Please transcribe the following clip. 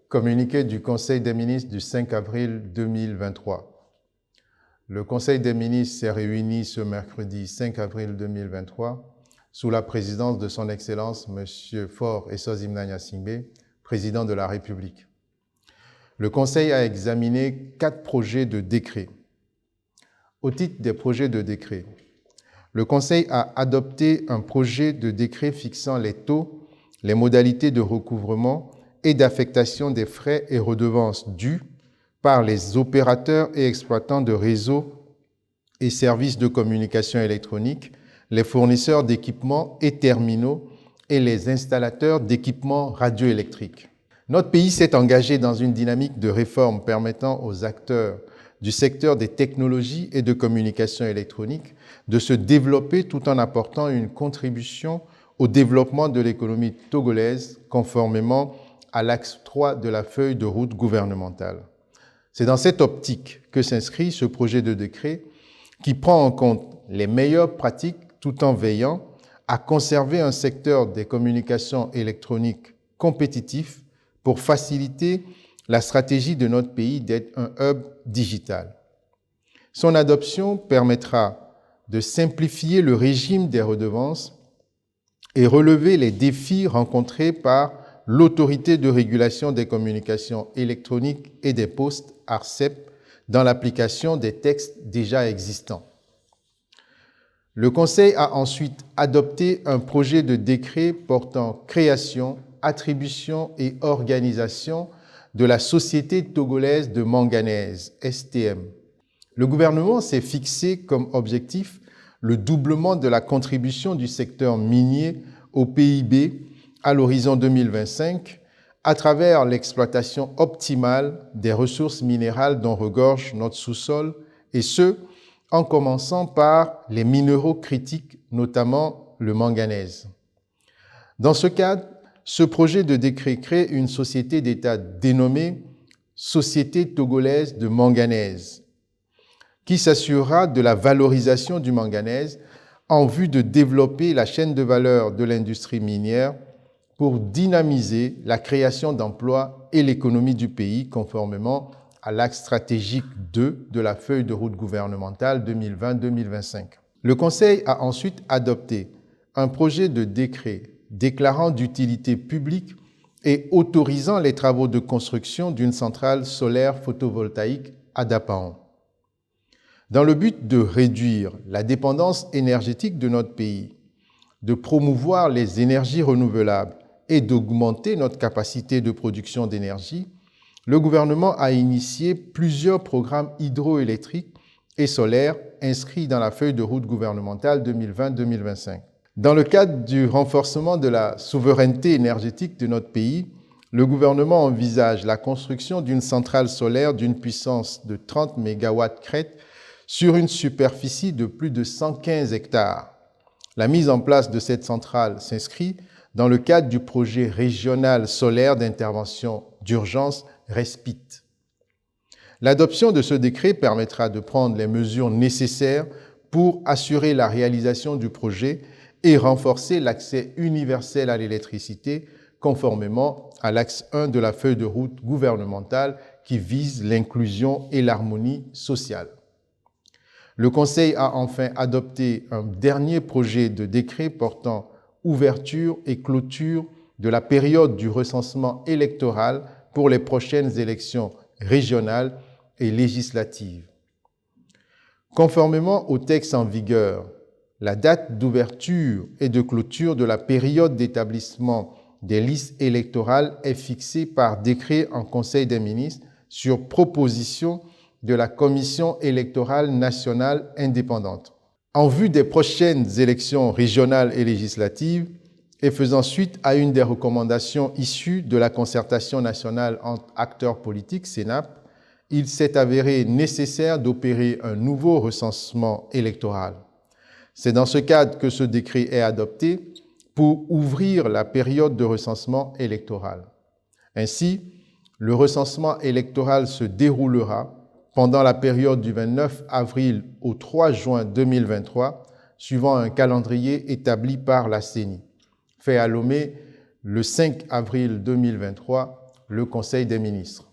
Communiqué du Conseil des ministres du 5 avril 2023. Le Conseil des ministres s'est réuni ce mercredi 5 avril 2023 sous la présidence de son Excellence M. Faure Essozi Gnassingbé, président de la République. Le Conseil a examiné 4 projets de décret. Au titre des projets de décret, le Conseil a adopté un projet de décret fixant les taux, les modalités de recouvrement et d'affectation des frais et redevances dus par les opérateurs et exploitants de réseaux et services de communication électronique, les fournisseurs d'équipements et terminaux et les installateurs d'équipements radioélectriques. Notre pays s'est engagé dans une dynamique de réforme permettant aux acteurs du secteur des technologies et de communication électronique de se développer tout en apportant une contribution au développement de l'économie togolaise conformément à l'axe 3 de la feuille de route gouvernementale. C'est dans cette optique que s'inscrit ce projet de décret qui prend en compte les meilleures pratiques tout en veillant à conserver un secteur des communications électroniques compétitif pour faciliter la stratégie de notre pays d'être un hub digital. Son adoption permettra de simplifier le régime des redevances et relever les défis rencontrés par l'Autorité de régulation des communications électroniques et des postes, ARCEP, dans l'application des textes déjà existants. Le Conseil a ensuite adopté un projet de décret portant création, attribution et organisation de la Société togolaise de manganèse, STM. Le gouvernement s'est fixé comme objectif le doublement de la contribution du secteur minier au PIB à l'horizon 2025 à travers l'exploitation optimale des ressources minérales dont regorge notre sous-sol, et ce, en commençant par les minéraux critiques, notamment le manganèse. Dans ce cadre, ce projet de décret crée une société d'État dénommée Société togolaise de manganèse, qui s'assurera de la valorisation du manganèse en vue de développer la chaîne de valeur de l'industrie minière pour dynamiser la création d'emplois et l'économie du pays conformément à l'axe stratégique 2 de la feuille de route gouvernementale 2020-2025. Le Conseil a ensuite adopté un projet de décret déclarant d'utilité publique et autorisant les travaux de construction d'une centrale solaire photovoltaïque à Dapaon. Dans le but de réduire la dépendance énergétique de notre pays, de promouvoir les énergies renouvelables et d'augmenter notre capacité de production d'énergie, le gouvernement a initié plusieurs programmes hydroélectriques et solaires inscrits dans la feuille de route gouvernementale 2020-2025. Dans le cadre du renforcement de la souveraineté énergétique de notre pays, le gouvernement envisage la construction d'une centrale solaire d'une puissance de 30 MW crête sur une superficie de plus de 115 hectares. La mise en place de cette centrale s'inscrit dans le cadre du projet régional solaire d'intervention d'urgence RESPIT. L'adoption de ce décret permettra de prendre les mesures nécessaires pour assurer la réalisation du projet et renforcer l'accès universel à l'électricité conformément à l'axe 1 de la feuille de route gouvernementale qui vise l'inclusion et l'harmonie sociale. Le Conseil a enfin adopté un dernier projet de décret portant ouverture et clôture de la période du recensement électoral pour les prochaines élections régionales et législatives. Conformément au texte en vigueur, la date d'ouverture et de clôture de la période d'établissement des listes électorales est fixée par décret en Conseil des ministres sur proposition de la Commission électorale nationale indépendante. En vue des prochaines élections régionales et législatives, et faisant suite à une des recommandations issues de la concertation nationale entre acteurs politiques, CENAP, il s'est avéré nécessaire d'opérer un nouveau recensement électoral. C'est dans ce cadre que ce décret est adopté pour ouvrir la période de recensement électoral. Ainsi, le recensement électoral se déroulera pendant la période du 29 avril au 3 juin 2023, suivant un calendrier établi par la CENI, fait à Lomé le 5 avril 2023 le Conseil des ministres.